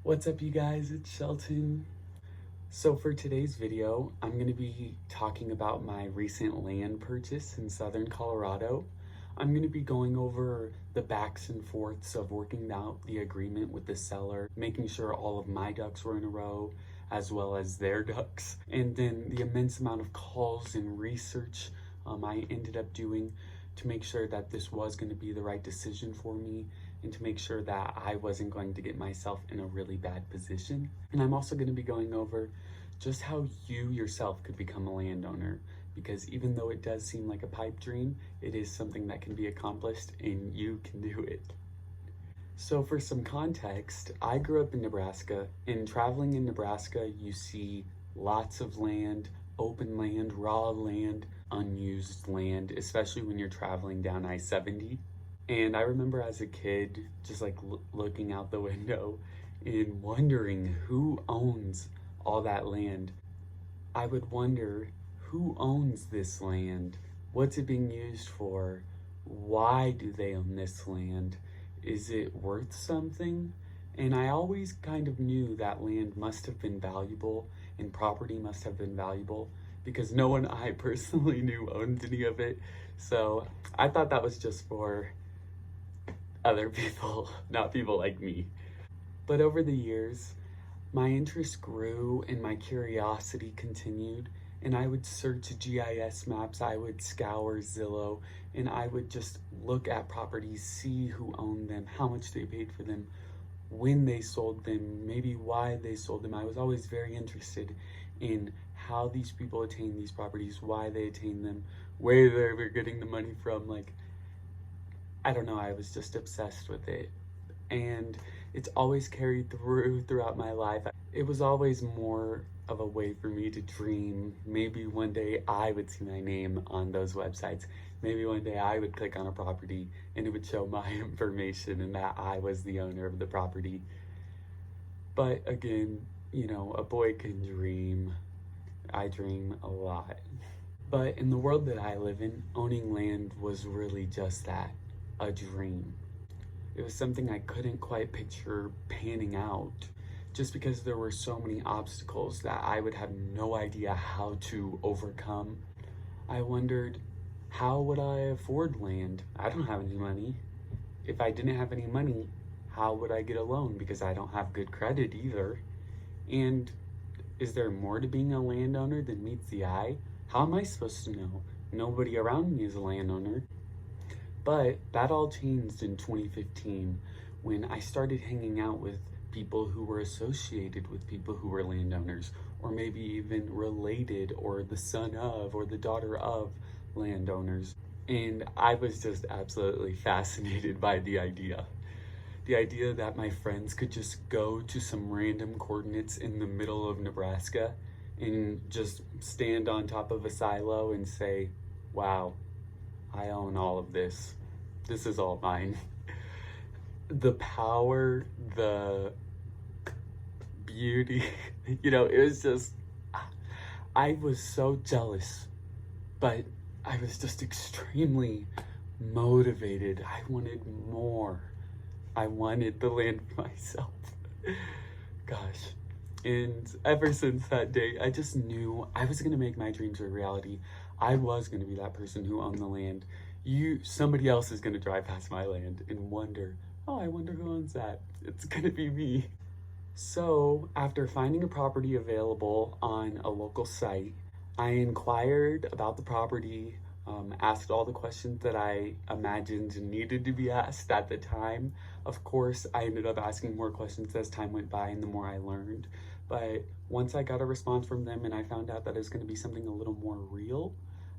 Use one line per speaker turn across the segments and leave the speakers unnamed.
What's up, you guys? It's Shelton. So for today's video, I'm going to be talking about my recent land purchase in southern Colorado. I'm going to be going over the backs and forths of working out the agreement with the seller, making sure all of my ducks were in a row, as well as their ducks, and then the immense amount of calls and research I ended up doing to make sure that this was going to be the right decision for me and to make sure that I wasn't going to get myself in a really bad position. And I'm also going to be going over just how you yourself could become a landowner, because even though it does seem like a pipe dream, it is something that can be accomplished and you can do it. So for some context, I grew up in Nebraska, and traveling in Nebraska, you see lots of land, open land, raw land, unused land, especially when you're traveling down I-70. And I remember as a kid, just like looking out the window and wondering who owns all that land. I would wonder, who owns this land? What's it being used for? Why do they own this land? Is it worth something? And I always kind of knew that land must have been valuable and property must have been valuable because no one I personally knew owned any of it. So I thought that was just for other people, not people like me. But over the years, my interest grew and my curiosity continued, and I would search GIS maps, I would scour Zillow, and I would just look at properties, see who owned them, how much they paid for them, when they sold them, maybe why they sold them. I was always very interested in how these people attained these properties, why they attained them, where they were getting the money from. I don't know, I was just obsessed with it. And it's always carried throughout my life. It was always more of a way for me to dream. Maybe one day I would see my name on those websites. Maybe one day I would click on a property and it would show my information and that I was the owner of the property. But again, a boy can dream. I dream a lot. But in the world that I live in, owning land was really just that, a dream. It was something I couldn't quite picture panning out, just because there were so many obstacles that I would have no idea how to overcome. I wondered, how would I afford land? I don't have any money. If I didn't have any money, how would I get a loan? Because I don't have good credit either. And is there more to being a landowner than meets the eye? How am I supposed to know? Nobody around me is a landowner. But that all changed in 2015 when I started hanging out with people who were associated with people who were landowners, or maybe even related, or the son of, or the daughter of landowners. And I was just absolutely fascinated by the idea. The idea that my friends could just go to some random coordinates in the middle of Nebraska and just stand on top of a silo and say, wow, I own all of this. This is all mine. The power, the beauty, it was just, I was so jealous, but I was just extremely motivated. I wanted more. I wanted the land for myself. Gosh. And ever since that day, I just knew I was gonna make my dreams a reality. I was gonna be that person who owned the land. Somebody else is gonna drive past my land and wonder, oh, I wonder who owns that. It's gonna be me. So after finding a property available on a local site, I inquired about the property, asked all the questions that I imagined needed to be asked at the time. Of course, I ended up asking more questions as time went by and the more I learned. But once I got a response from them and I found out that it was going to be something a little more real,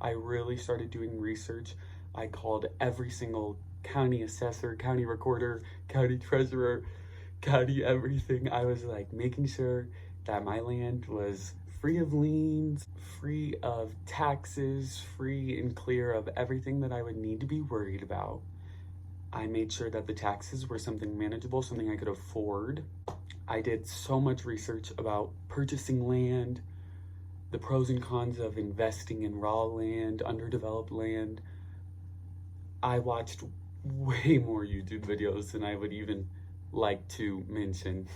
I really started doing research. I called every single county assessor, county recorder, county treasurer, county everything. I was like making sure that my land was free of liens, free of taxes, free and clear of everything that I would need to be worried about. I made sure that the taxes were something manageable, something I could afford. I did so much research about purchasing land, the pros and cons of investing in raw land, underdeveloped land. I watched way more YouTube videos than I would even like to mention.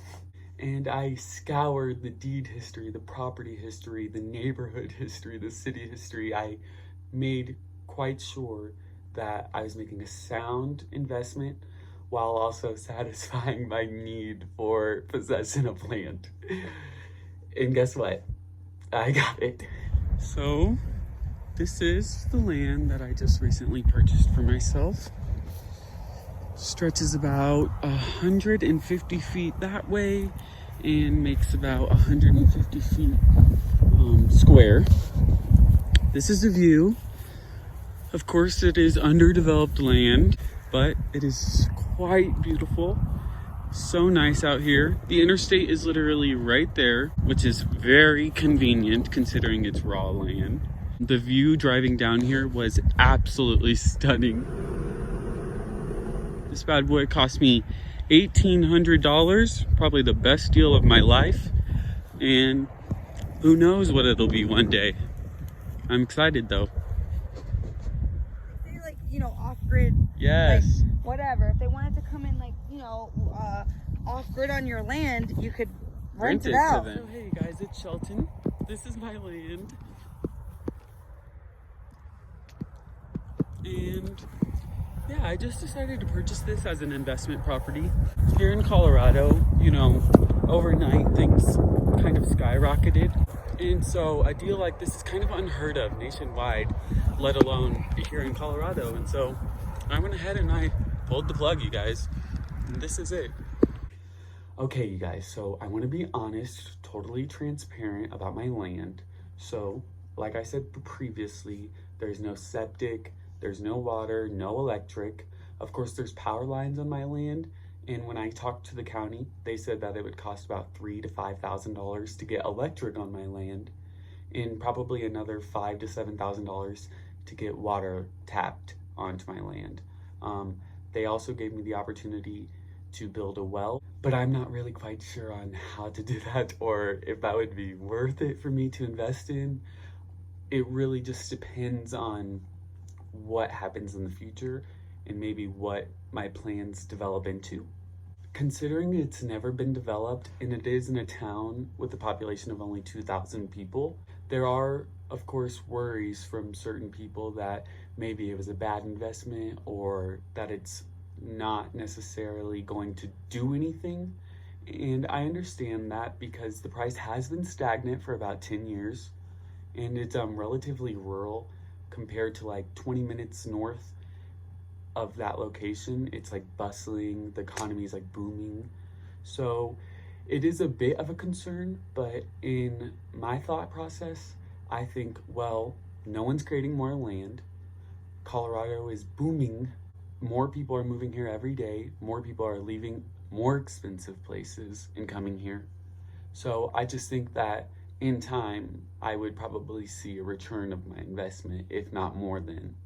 And I scoured the deed history, the property history, the neighborhood history, the city history. I made quite sure that I was making a sound investment while also satisfying my need for possession of land. And guess what? I got it. So this is the land that I just recently purchased for myself. Stretches about 150 feet that way and makes about 150 feet square. This is the view. Of course, it is underdeveloped land, but it is quite beautiful. So nice out here. The interstate is literally right there, which is very convenient considering it's raw land. The view driving down here was absolutely stunning. This bad boy cost me $1,800, probably the best deal of my life. And who knows what it'll be one day. I'm excited though.
Say like, off-grid.
Yes.
Like, whatever. If they wanted to come in like, off-grid on your land, you could rent it out.
So hey guys, it's Shelton. This is my land. And yeah, I just decided to purchase this as an investment property. Here in Colorado, overnight things kind of skyrocketed. And so a deal like this is kind of unheard of nationwide, let alone here in Colorado. And so I went ahead and I pulled the plug, you guys. And this is it. Okay, you guys, so I want to be honest, totally transparent about my land. So, like I said previously, there's no septic, there's no water, no electric. Of course, there's power lines on my land. And when I talked to the county, they said that it would cost about $3,000 to $5,000 to get electric on my land, and probably another $5,000 to $7,000 to get water tapped onto my land. They also gave me the opportunity to build a well, but I'm not really quite sure on how to do that or if that would be worth it for me to invest in. It really just depends on what happens in the future and maybe what my plans develop into. Considering it's never been developed and it is in a town with a population of only 2,000 people, there are, of course, worries from certain people that maybe it was a bad investment or that it's not necessarily going to do anything. And I understand that because the price has been stagnant for about 10 years and it's relatively rural compared to like 20 minutes north of that location. It's like bustling, the economy is like booming. So it is a bit of a concern, but in my thought process, I think, well, no one's creating more land. Colorado is booming. More people are moving here every day. More people are leaving more expensive places and coming here. So I just think that in time, I would probably see a return of my investment, if not more than.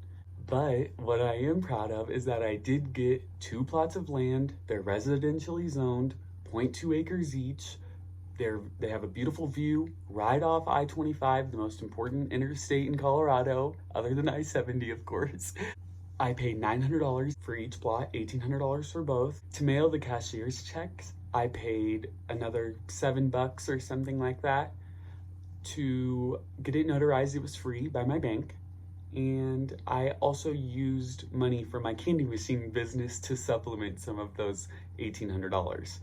But what I am proud of is that I did get 2 plots of land. They're residentially zoned, 0.2 acres each. They have a beautiful view right off I-25, the most important interstate in Colorado, other than I-70, of course. I paid $900 for each plot, $1,800 for both. To mail the cashier's checks, I paid another $7 or something like that. To get it notarized, it was free by my bank. And I also used money from my candy machine business to supplement some of those $1,800.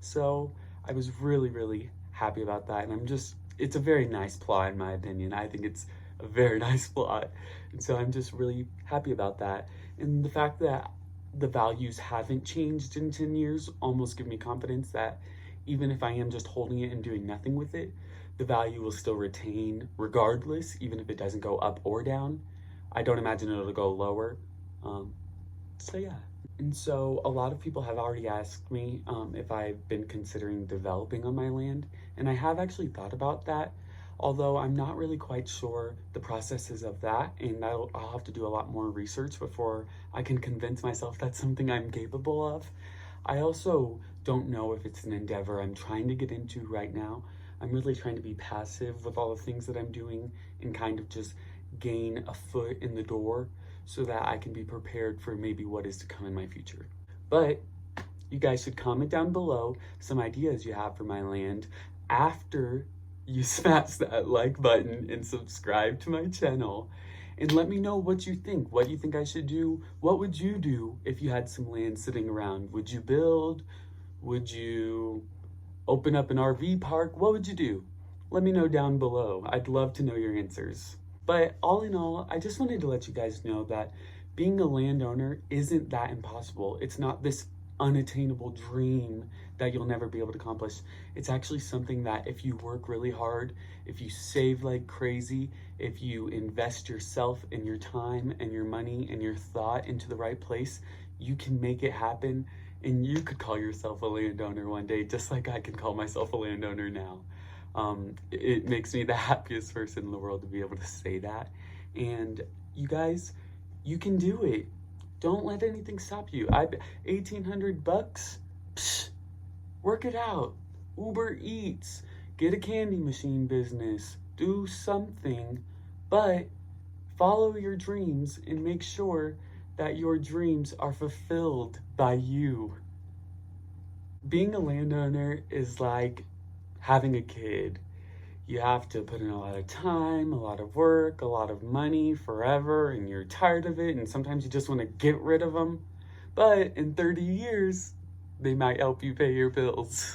So I was really, really happy about that. And it's a very nice plot in my opinion. I think it's a very nice plot. And so I'm just really happy about that. And the fact that the values haven't changed in 10 years almost give me confidence that even if I am just holding it and doing nothing with it, the value will still retain regardless, even if it doesn't go up or down. I don't imagine it'll go lower. So yeah. And so a lot of people have already asked me if I've been considering developing on my land, and I have actually thought about that, although I'm not really quite sure the processes of that, and I'll have to do a lot more research before I can convince myself that's something I'm capable of. I also don't know if it's an endeavor I'm trying to get into right now. I'm really trying to be passive with all the things that I'm doing and kind of just gain a foot in the door so that I can be prepared for maybe what is to come in my future. But you guys should comment down below some ideas you have for my land after you smash that like button and subscribe to my channel. And let me know what you think. What you think I should do? What would you do if you had some land sitting around? Would you build? Would you open up an RV park? What would you do? Let me know down below. I'd love to know your answers. But all in all, I just wanted to let you guys know that being a landowner isn't that impossible. It's not this unattainable dream that you'll never be able to accomplish. It's actually something that if you work really hard, if you save like crazy, if you invest yourself and your time and your money and your thought into the right place, you can make it happen. And you could call yourself a landowner one day, just like I can call myself a landowner now. It makes me the happiest person in the world to be able to say that. And you guys, you can do it. Don't let anything stop you. $1,800 bucks. Psh, work it out. Uber Eats. Get a candy machine business. Do something. But follow your dreams and make sure that your dreams are fulfilled by you. Being a landowner is like having a kid. You have to put in a lot of time, a lot of work, a lot of money forever, and you're tired of it, and sometimes you just want to get rid of them. But in 30 years, they might help you pay your bills.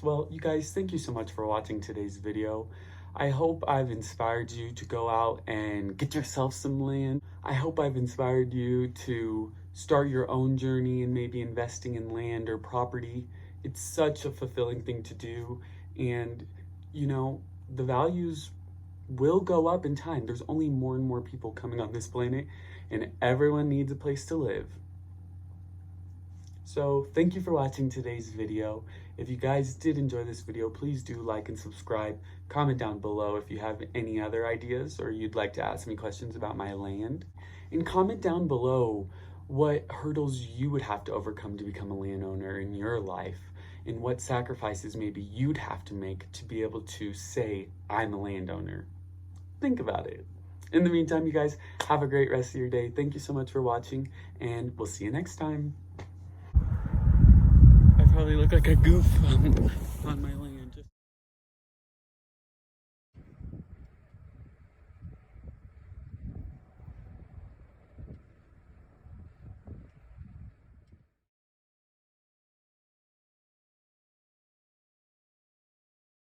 Well, you guys, thank you so much for watching today's video. I hope I've inspired you to go out and get yourself some land. I hope I've inspired you to start your own journey and maybe investing in land or property. It's such a fulfilling thing to do. And, you know, the values will go up in time. There's only more and more people coming on this planet, and everyone needs a place to live. So thank you for watching today's video. If you guys did enjoy this video, please do like and subscribe. Comment down below if you have any other ideas or you'd like to ask me questions about my land. And comment down below what hurdles you would have to overcome to become a landowner in your life, and what sacrifices maybe you'd have to make to be able to say, I'm a landowner. Think about it. In the meantime, you guys, have a great rest of your day. Thank you so much for watching, and we'll see you next time. I probably look like a goof on my